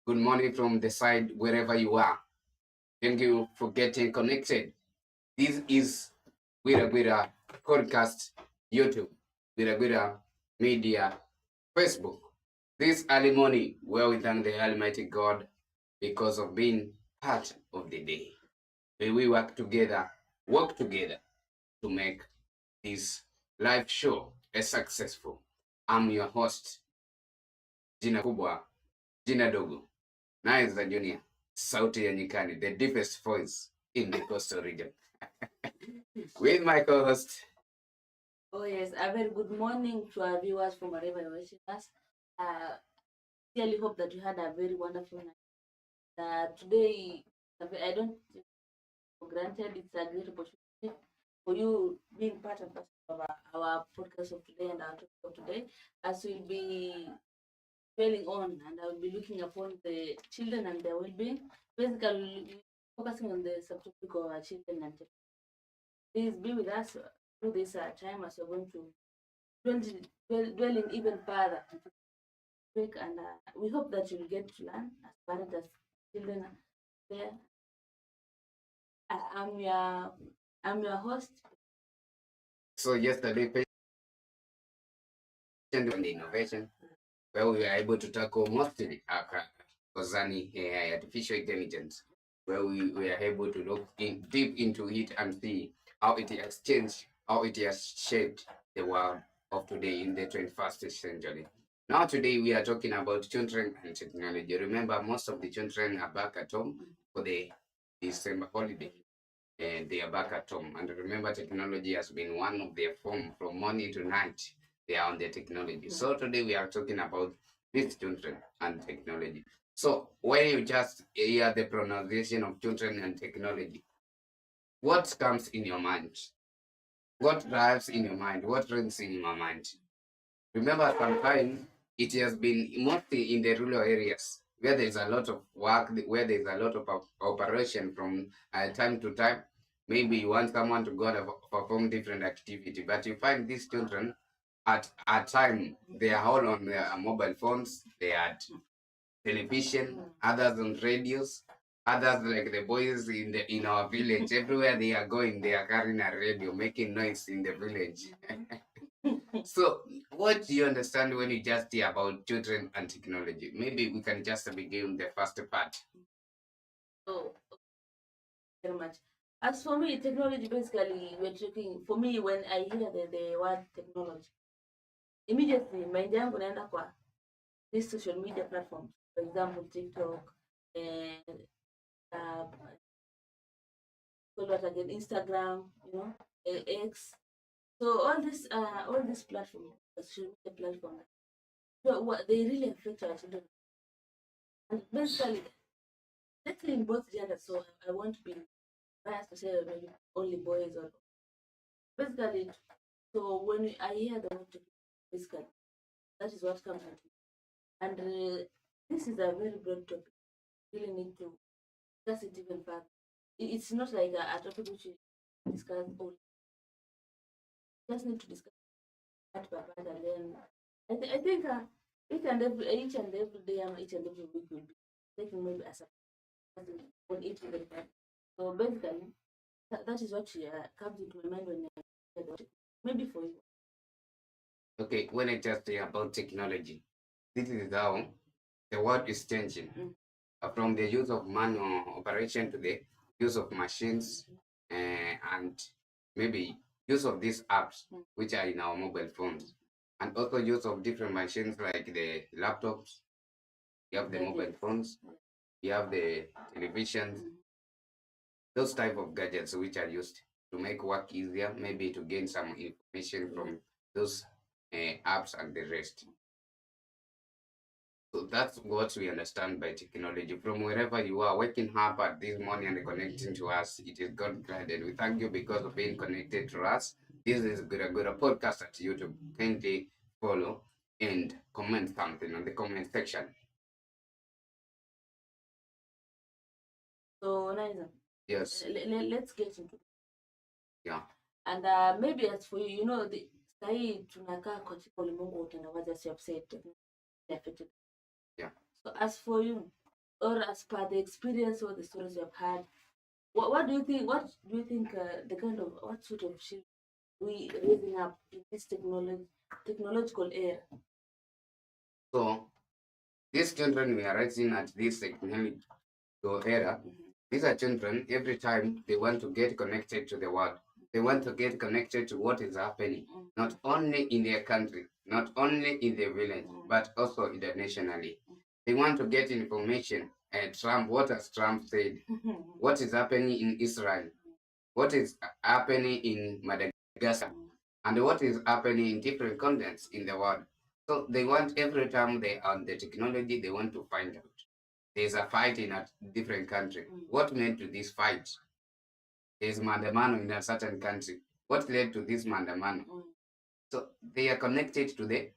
Good morning from the side wherever you are. Thank you for getting connected. This is Gwira Gwira Podcast, YouTube, Gwira Gwira Media, Facebook. This early morning, where we thank the Almighty God because of being part of the day. May we work together to make this live show a successful. I'm your host, Jina Kubwa, Jina Dogo. Nice Junior, sauti ya nyikani, the deepest voice in the coastal region. With my co-host. Oh yes, a very good morning to our viewers from wherever you're watching us. Really hope that you had a very wonderful night. Today, I don't take for granted. It's a great opportunity for you being part of our podcast of today and our topic of today, as we'll be dwelling on, and I'll be looking upon the children and their well-being. Basically, focusing on the subtopic of our children and technology. Please be with us through this time as we're going to dwelling even further into the topic, and we hope that you'll get to learn as parents, as children there. I'm your host. So yesterday, patient on the innovation, where we were able to tackle mostly concerning AI, artificial intelligence, where we were able to look deep into it and see how it has changed, how it has shaped the world of today in the 21st century. Now today we are talking about children and technology. Remember, most of the children are back at home for the December holiday, and they are back at home. And remember, technology has been one of their form from morning to night. They are on the technology. So today we are talking about these children and technology. So when you just hear the pronunciation of children and technology, what comes in your mind? What drives in your mind? What rings in your mind? Remember, sometimes it has been mostly in the rural areas where there's a lot of work, where there's a lot of operation from time to time. Maybe you want someone to go and perform different activity, but you find these children at time they are all on their mobile phones, they are at television, others on radios, others like the boys in our village. Everywhere they are going, they are carrying a radio, making noise in the village. So, what do you understand when you just hear about children and technology? Maybe we can just begin the first part. Oh, very much. As for me, technology basically, we're talking. For me, when I hear the word technology, immediately mind yangu naenda kwa these social media platforms, for example, TikTok and what again, Instagram, X. So all these platforms, social media platforms, so what they really affect our children. And basically, let's say in both genders. So I won't be biased to say maybe only boys or basically. So when I hear the word technology, basically, that is what comes to me. And this is a very broad topic. Really need to discuss it even further. It's not like a topic which we discuss only. Just need to discuss part by part, and then I think each and every day and each and every week will be taking maybe as a on each and every part. So basically, that is what comes into my mind when I hear about it. Maybe for you. Okay, when I just hear about technology, this is how the world is changing. From the use of manual operation to the use of machines and maybe use of these apps which are in our mobile phones, and also use of different machines like the laptops, you have the mobile phones, you have the televisions, those type of gadgets which are used to make work easier, maybe to gain some information from those apps and the rest. So that's what we understand by technology. From wherever you are, waking up at this morning and connecting to us, it is God granted. We thank you because of being connected to us. This is Gwira Gwira Podcast at YouTube. Kindly follow and comment something on the comment section. So Niza, yes, let's get into it. Yeah. And maybe as for you, the sahii tunakaa katika ulimwengu wa utandawazi, as you have said, affected. Yeah. So as for you, or as per the experience or the stories you have had. What do you think? What do you think? The kind of what sort of shift we raising up in this technological era? So these children we are raising at this technological era, these are children, every time they want to get connected to the world, they want to get connected to what is happening, not only in their country, not only in their village, but also internationally. They want to get information. Trump, what has Trump said? What is happening in Israel? What is happening in Madagascar? And what is happening in different continents in the world? So they want every time they are on the technology, they want to find out. There's a fight in a different country. What led to this fight? There's mandamano in a certain country. What led to this mandamano? So they are connected to the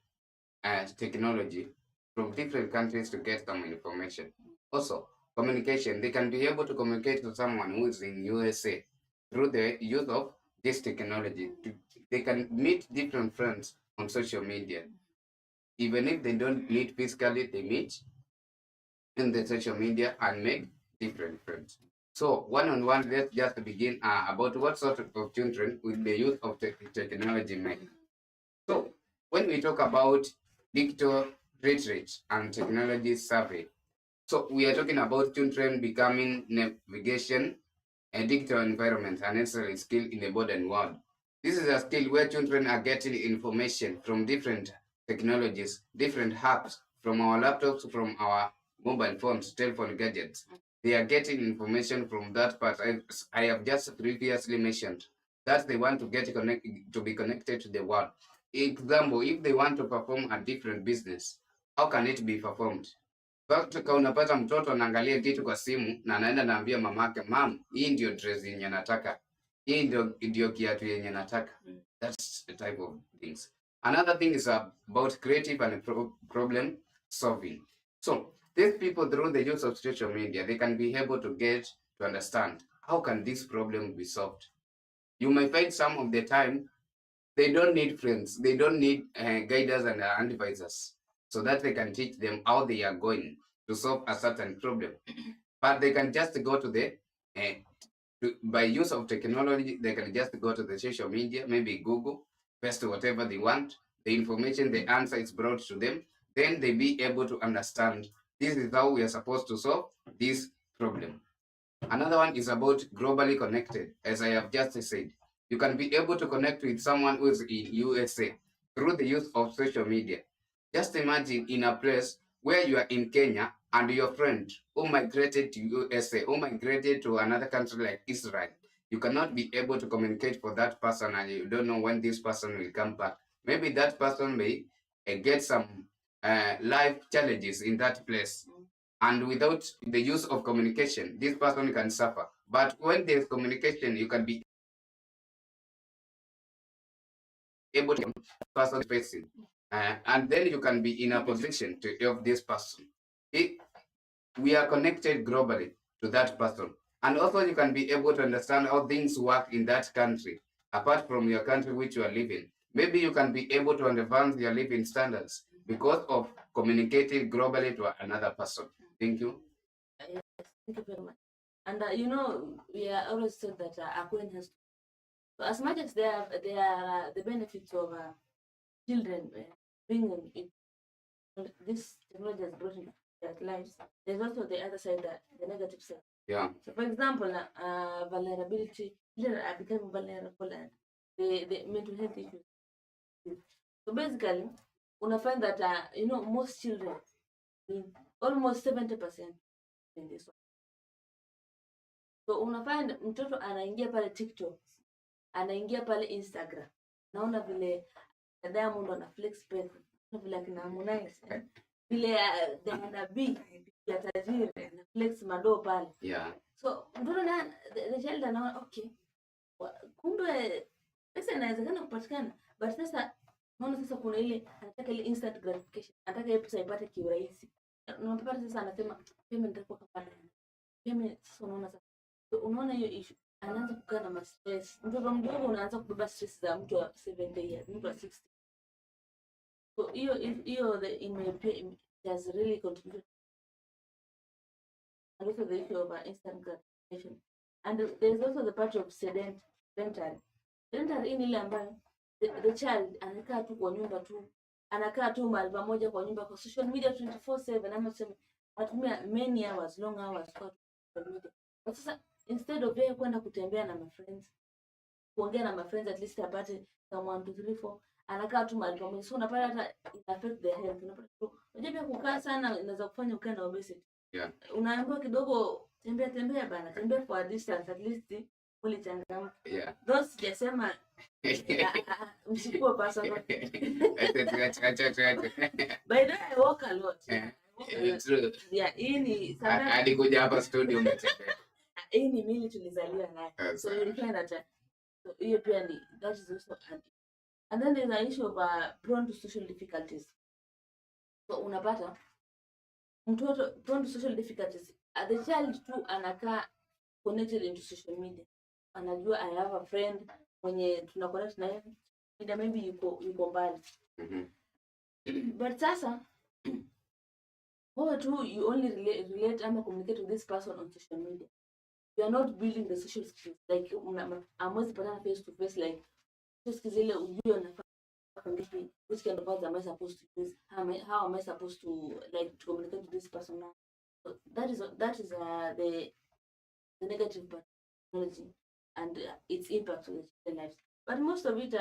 technology from different countries to get some information. Also, communication. They can be able to communicate to someone who is in USA through the use of this technology. They can meet different friends on social media. Even if they don't meet physically, they meet in the social media and make different friends. So one-on-one, let's just begin about what sort of children with the use of technology make. So when we talk about digital literacy and technology survey, so we are talking about children becoming navigation and digital environment a necessary skill in the modern world. This is a skill where children are getting information from different technologies, different apps, from our laptops, from our mobile phones, telephone gadgets. They are getting information from that part. I have just previously mentioned that they want to get connected to be connected to the world. Example, if they want to perform a different business, how can it be performed? Mpaka unapata mtoto anaangalia kitu kwa simu na anaenda naambia mamake, mam, hii ndio dress yenye nataka, hii ndio kiatu yenye nataka. That's the type of things. Another thing is about creative and problem solving. So these people, through the use of social media, they can be able to get to understand how can this problem be solved. You may find some of the time they don't need friends, they don't need guiders and advisors, so that they can teach them how they are going to solve a certain problem. But they can just go to the by use of technology, they can just go to the social media, maybe Google, paste whatever they want, the information, the answer is brought to them, then they be able to understand this is how we are supposed to solve this problem. Another one is about globally connected, as I have just said. You can be able to connect with someone who is in USA through the use of social media. Just imagine in a place where you are in Kenya and your friend who migrated to USA, who migrated to another country like Israel. You cannot be able to communicate for that person and you don't know when this person will come back. Maybe that person may get some life challenges in that place. And without the use of communication, this person can suffer. But when there's communication, you can be able to person facing, and then you can be in a position to help this person. We are connected globally to that person, and also you can be able to understand how things work in that country, apart from your country which you are living. Maybe you can be able to advance your living standards because of communicating globally to another person. Thank you. Yes, thank you very much. And we are always told that Aquin has to. So as much as there are the benefits of children being in this technology has brought into their lives, there's also the other side, the negative side. Yeah. So, for example, vulnerability, children are becoming vulnerable and the mental health issues. So basically, una find that most children, almost 70% in this one. So una find mtoto anaingia pale TikTok, anaingia pale Instagram, naona vile Diamond ana flex pesa, vile akina Harmonize, vile Diana B ya tajiri ana flex mado pale. Yeah. So mtoto na the child anaona okay, kumbe pesa inawezekana kupatikana, but sasa naona sasa kuna ile anataka ile instant gratification, anataka ile pesa ipate kiurahisi. Unapata sasa anasema payment itakuwa kama payment. Sasa unaona sasa, so unaona hiyo issue, anaanza kukaa na stress. Mtoto mdogo unaanza kubeba stress za mtu wa 70 years, mtu wa 60. So hiyo in my opinion, it has really contributed and also the issue of instant gratification. And there's also the part of sedentary. Sedentary hii ni ile ambayo the child anakaa tu kwa nyumba tu, anakaa tu mahali pamoja kwa nyumba, kwa social media 24/7, ama tuseme anatumia many hours, long hours kwa social media. But sasa instead of yeye kwenda kutembea na my friends, kuongea na my friends, at least apate kama 1 2 3 4, anakaa tu mahali pamoja. So unapata hata it affect the health. Unapata unajua pia kukaa sana inaweza kufanya ukae na obesity. Yeah. Unaambiwa kidogo tembea bana, tembea for a distance at least mwili changamke. Yeah. Those sijasema msikuwe personal. By the way, I walk a lot. True. Yeah, hii ni sometimes hadi kuja hapa studio umetembea. Hii ni mili tulizaliwa nayo. So you find that so hiyo pia ni that is also and then there's an issue of prone to social difficulties. So unapata mtoto prone to social difficulties, the child too anakaa connected into social media. Anajua I have a friend mwenye tuna connect na yeye, maybe yuko mbali. But sasa wewe tu you only relate ama communicate with this person on social media. You are not building the social skills, like amwezi patana face to face, like social skills ile ujue unafanya which kind of words am I supposed to use, how am I supposed to like to communicate with this person now. So that is the negative part of technology and its impact on the children's lives. But most of it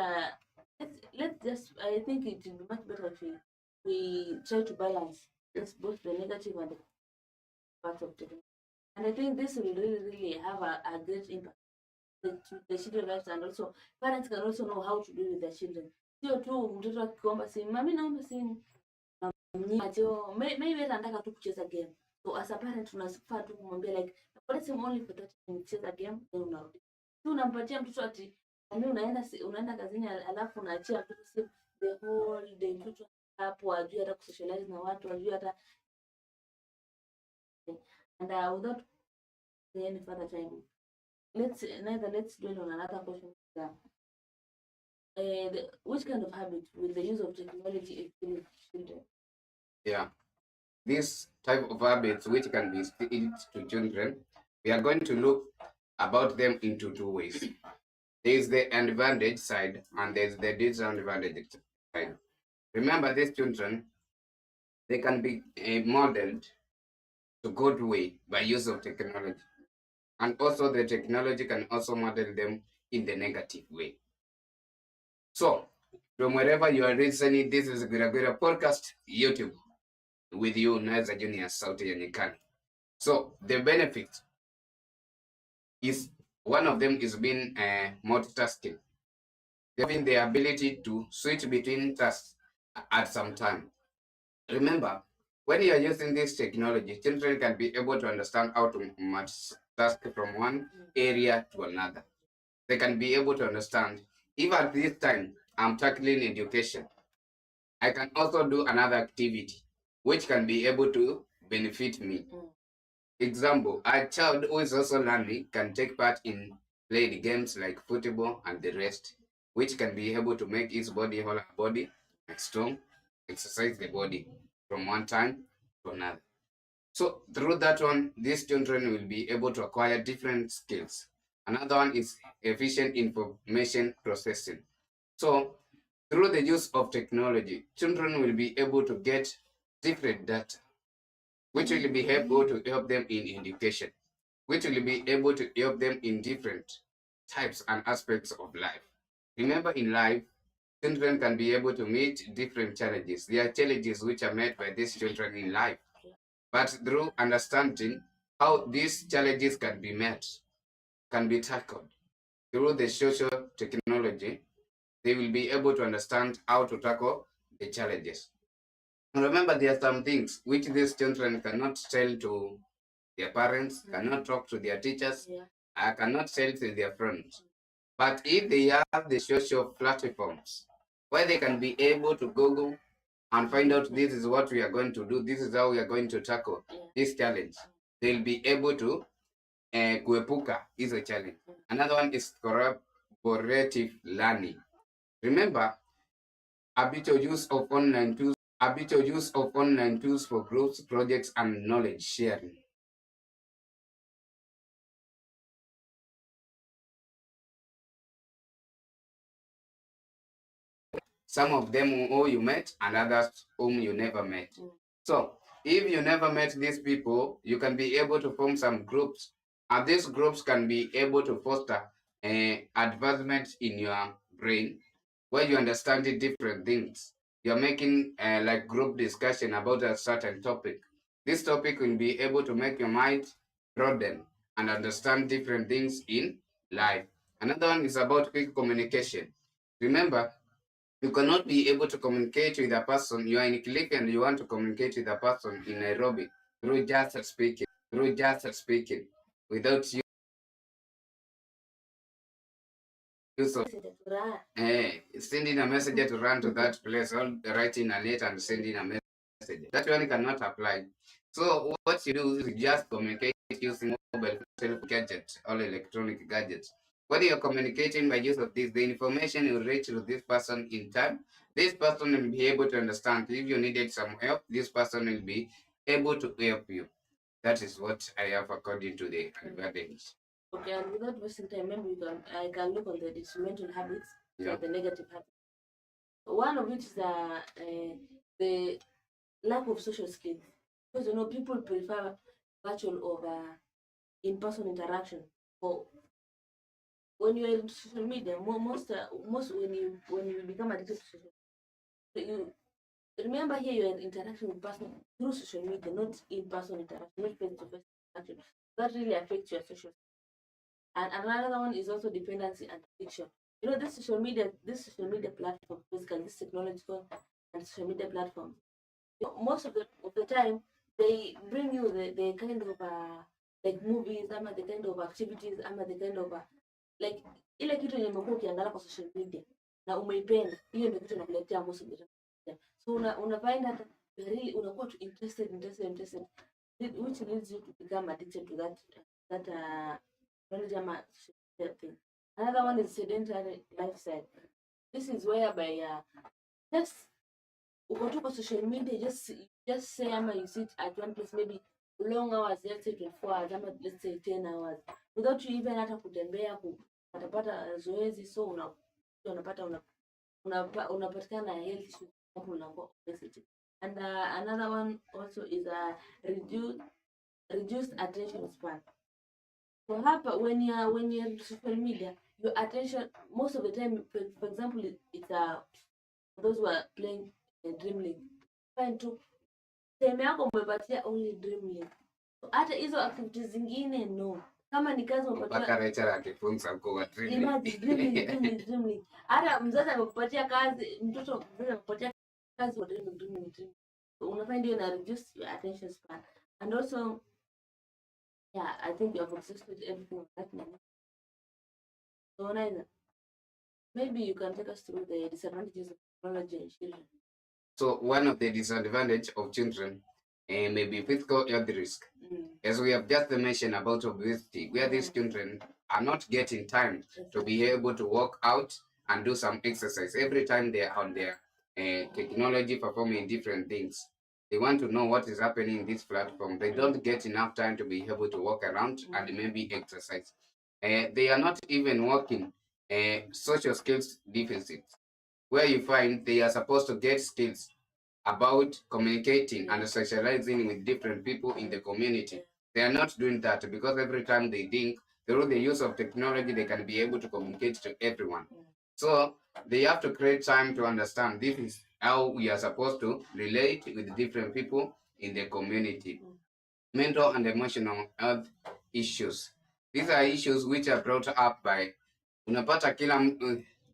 let's just, I think it would be much better if we try to balance both the negative and the parts of technology. And I think this will really have a great impact to the children's lives, and also parents can also know how to deal with their children. Sio tu mtoto akiomba simu, mami naomba simu, mnyacho maybe anataka tu kucheza game. So as a parent tunafaa tu kumwambia like napata simu only for 30 minutes, cheza game then unarudi. Tu unampatia mtoto ati mimi unaenda kazini alafu unaachia mtoto simu the whole day, mtoto hapo ajui hata kusocialize na watu, ajui hata and without any further time, let's dwell on another question. Which kind of habit will the use of technology instill children? Yeah, this type of habits which can be instilled to children, we are going to look about them into two ways. There is the advantage side and there is the disadvantage side. Remember, these children, they can be modeled to good way by use of technology, and also the technology can also model them in the negative way. So from wherever you are listening, this is Gwira Gwira Podcast YouTube with you, Naza Junior Sauti ya Nyikani. So the benefit is, one of them is being multitasking, having the ability to switch between tasks at some time. Remember, when you are using this technology, children can be able to understand how to multitask from one area to another. They can be able to understand, if at this time I'm tackling education, I can also do another activity which can be able to benefit me. Example, a child who is also learning can take part in played games like football and the rest, which can be able to make his body strong, exercise the body from one time to another. So through that one, these children will be able to acquire different skills. Another one is efficient information processing. So through the use of technology, children will be able to get different data, which will be able to help them in education, which will be able to help them in different types and aspects of life. Remember, in life, children can be able to meet different challenges. There are challenges which are met by these children in life. But through understanding how these challenges can be met, can be tackled through the social technology, they will be able to understand how to tackle the challenges. And remember, there are some things which these children cannot tell to their parents, cannot talk to their teachers, cannot tell to their friends. But if they have the social platforms where they can be able to Google and find out this is what we are going to do, this is how we are going to tackle this challenge, they'll be able to kuepuka is a challenge. Another one is collaborative learning. Remember, habitual use of online tools for groups, projects, and knowledge sharing. Some of them who you met and others whom you never met. So if you never met these people, you can be able to form some groups, and these groups can be able to foster advancement in your brain, where you understand the different things. You're making like group discussion about a certain topic. This topic will be able to make your mind broaden and understand different things in life. Another one is about quick communication. Remember, you cannot be able to communicate with a person. You are in Kilifi and you want to communicate with a person in Nairobi through just speaking, without use of sending a messenger to run to that place, or writing a letter and sending a message. That one cannot apply. So what you do is you just communicate using mobile gadgets or electronic gadgets. When you're communicating by use of this, the information will reach to this person in time. This person will be able to understand. If you needed some help, this person will be able to help you. That is what I have according to the advantage. Okay, and without wasting time, maybe I can look on the detrimental habits, like the negative habits. One of which is the lack of social skills, because people prefer virtual over in-person interaction. So when you're in social media, most when you become addicted to social media, you remember here you're in interaction with person through social media, not in-person interaction, not face-to-face interaction. That really affects your social. And another one is also dependency and addiction. This social media platform, basically this technological and social media platform, most of the time they bring you the kind of like movies, ama the kind of activities, ama the kind of like ile kitu yenye umekuwa ukiangalia kwa social media na umeipenda, hiyo ndio kitu inakuletea most of the time. So una find that really unakuwa too interested, which leads you to become addicted to that knowledge ama social thing. Another one is sedentary lifestyle. This is whereby just uko tu kwa social media, just say ama you sit at one place maybe long hours, let's say 24 hours ama let's say 10 hours without you even hata kutembea kupata zoezi. So unapatikana health issues unakuwa obesity. And another one also is a reduced attention span. So hapa when you're on social media, your attention most of the time, for example, it's those who are playing Dream League, find tu time yako umepatia only Dream League. So hata hizo activities zingine no. Kama ni kazi umepatia mpaka lecturer akifunza kwa Dream League. Hata mzazi amekupatia kazi, mtoto mzazi amekupatia kazi kwa Dream League. So unafind you na reduce your attention span. And also, yeah, I think you have exhausted everything on that now. So neither. Maybe you can take us through the disadvantages of technology in children. So one of the disadvantage of children may be physical health risk. As we have just mentioned about obesity, where these children are not getting time to be able to work out and do some exercise. Every time they are on their technology performing different things, they want to know what is happening in this platform. They don't get enough time to be able to walk around and maybe exercise. They are not even working social skills deficits, where you find they are supposed to get skills about communicating and socializing with different people in the community. They are not doing that because every time they think through the use of technology, they can be able to communicate to everyone. So they have to create time to understand this is how we are supposed to relate with different people in the community. Mental and emotional health issues. These are issues which are brought up by unapata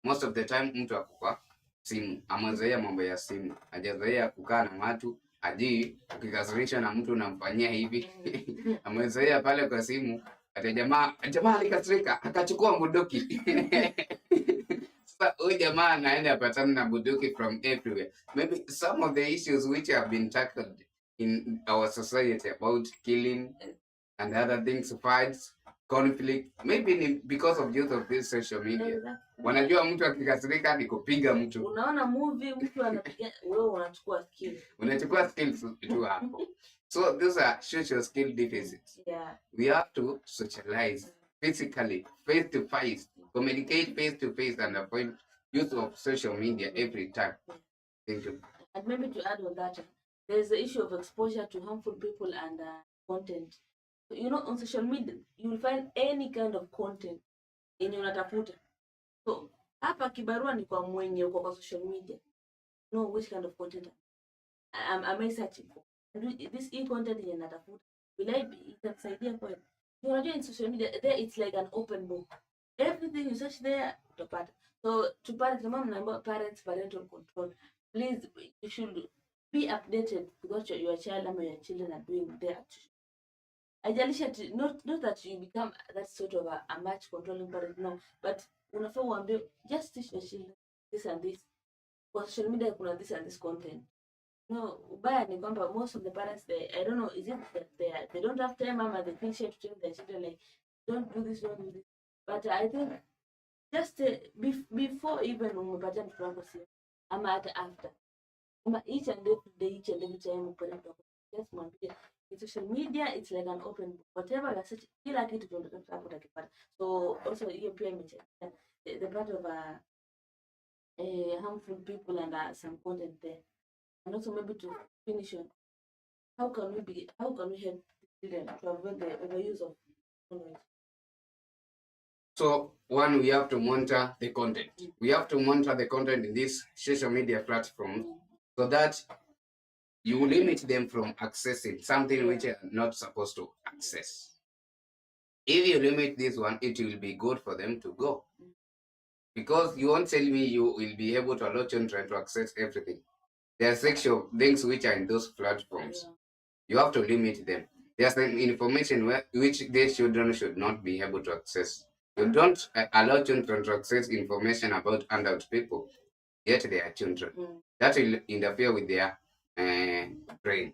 most of the time mtu akukwa simu, amezoea mambo ya simu, hajazoea kukaa na watu, ajui ukikasirisha na mtu unamfanyia hivi. Amezoea pale kwa simu, ati jamaa alikasirika akachukua bunduki. Sasa huyu jamaa anaenda apatana na bunduki from everywhere. Maybe some of the issues which have been tackled in our society about killing and other things, fights, conflict, maybe because of use of this social media. Wanajua mtu akikasirika ni kupiga mtu. Unaona movie mtu anapiga, wewe unachukua skills. Unachukua skills tu hapo. So those are social skill deficits. Yeah. We have to socialize physically, face to face, communicate face to face, and avoid use of social media every time. Thank you. And maybe to add on that, there's the issue of exposure to harmful people and content. You know, on social media, you will find any kind of content yenye unatafuta. So hapa kibarua ni kwa mwenye uko kwa social media. Know which kind of content am I searching for? This e-content yenye natafuta, will I be itanisaidia kweli? Unajua in social media, there it's like an open book. Everything you search there, utapata. So to parents, mama mnaambiwa parents, parental control. Please, you should be updated with what your child or your children are doing there. Haijalishi ati not that you become that sort of a much controlling parent, no, but unafaa uambie, just teach your children this and this. Kwa social media kuna this and this content. No, ubaya ni kwamba most of the parents, I don't know, is it that they don't have time or they feel shy to tell their children like, don't do this, don't do this. But I think just before even umepatia mtoto wako simu ama hata after, ama each and every time upate mtoto wako, just mwambie social media, it's like an open book. Whatever you search, kila kitu tunataka hapo utakipata. So also hiyo pia imechangia the part of harmful people and some content there. And also maybe to finish on, how can we help children to avoid the overuse of technology? So one, we have to monitor the content. We have to monitor the content in this social media platform so that you limit them from accessing something which are not supposed to access. If you limit this one, it will be good for them to go. Because you won't tell me you will be able to allow children to access everything. There are sexual things which are in those platforms. You have to limit them. There's some information which these children should not be able to access. You don't allow children to access information about adult people, yet they are children. That will interfere with their brain.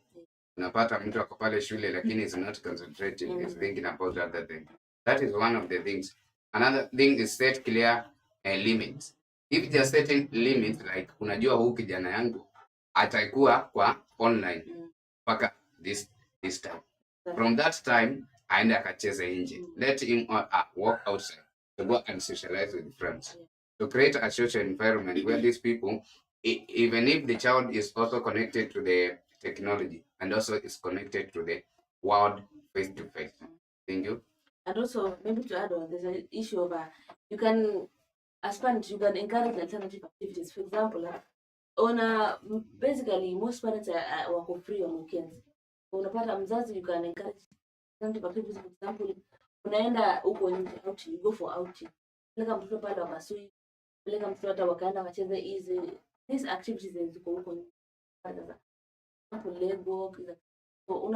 Unapata mtu ako pale shule lakini is not concentrating, is thinking about other things. That is one of the things. Another thing is set clear limits. If there are certain limits, like unajua huu kijana yangu atakuwa kwa online mpaka this time. From that time aende akacheze nje. Let him walk outside to go and socialize with friends. To create a social environment where these people, even if the child is also connected to the technology and also is connected to the world face to face. Thank you. And also maybe to add on, there's an issue of you can, as parents, you can encourage alternative activities. For example, basically most parents wako free on weekends. Unapata mzazi, you can encourage alternative activities. For example, unaenda huko nje out, you go for outing. Peleka mtoto pale wakasui, peleka mtoto hata wakaenda wacheze easy. These activities ziko huko nje. Lego, so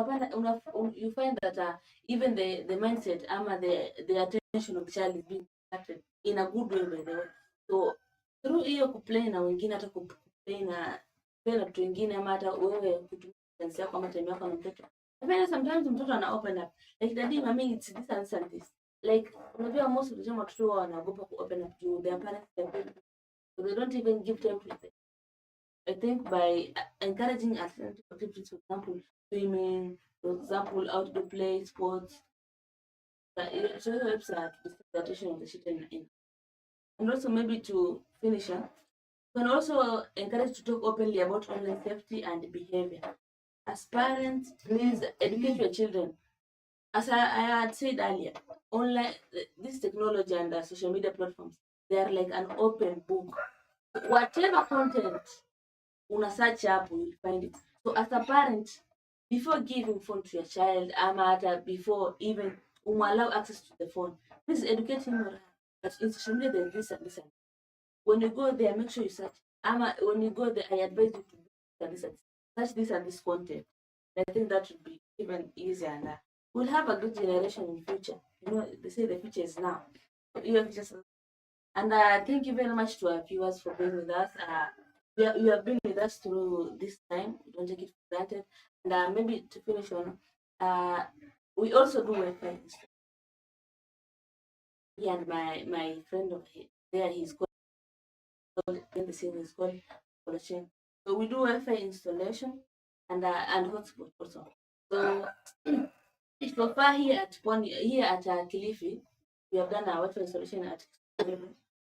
you find that even the mindset ama the attention of the child is being attracted in a good way, by the way. So through hiyo kuplay na wengine, hata kuplay na mtu wengine ama hata wewe kutumia chance yako ama time yako na mtoto. Even sometimes mtoto ana open up like, daddy, mommy, it's this and this. Like unajua most of the time watoto wanaogopa ku open up to their parents, so they don't even give time to it. I think by encouraging alternative activities, for example, swimming, for example, outdoor play, sports, it also helps to the attention of the children. And also maybe to finish, you can also encourage to talk openly about online safety and behavior. As parents, please educate your children. As I had said earlier, online, this technology and social media platforms, they are like an open book. Whatever content una search hapo, you'll find it. So as a parent, before giving phone to your child, ama before even allow access to the phone, please educate him or her that in social media there's this and this and when you go there, make sure you search. When you go there, I advise you to do this and this, search this and this content. I think that would be even easier, and we'll have a good generation in future. You know, they say the future is now. And thank you very much to our viewers for being with us. You have been with us through this time. Don't take it for granted. And maybe to finish on, we also do Wi-Fi. Yeah, and my friend over here, there, he's called in the scene is called Collection. So we do Wi-Fi installation and hotspot also. So so far here at Kilifi, we have done our Wi-Fi installation at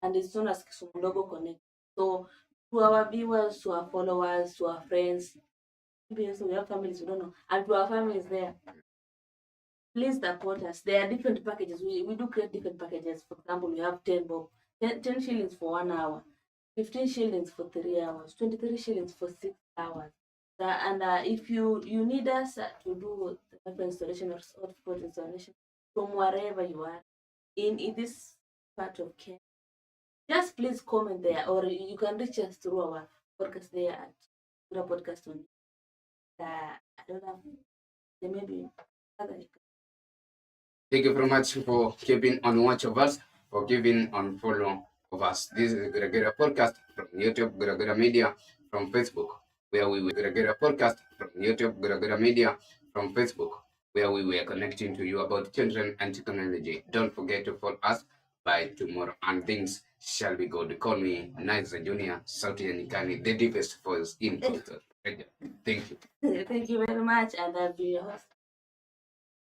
and it's known as Kisumu Connect. So to our viewers, to our followers, to our friends, maybe also we have families we don't know, and to our families there, please support us. There are different packages. We do create different packages. For example, we have 10 bob, 10 shillings for 1 hour, 15 shillings for 3 hours, 23 shillings for 6 hours. And if you need us to do the Wi-Fi installation or hotspot installation from wherever you are in this part of Kenya, just please comment there, or you can reach us through our podcast there at Gwira Podcast on. I don't have, there may be other. Thank you very much for keeping on watch of us, for giving on follow of us. This is Gwira Gwira Podcast from YouTube, Gwira Gwira Media from Facebook, where we were Gwira Gwira Podcast from YouTube, Gwira Gwira Media from Facebook, where we were connecting to you about children and technology. Don't forget to follow us by tomorrow, and things shall be good. Call me Niza Junior, Sauti ya Nyikani, the deepest voice in coastal radio. Thank you. Thank you very much, and I'll be your host.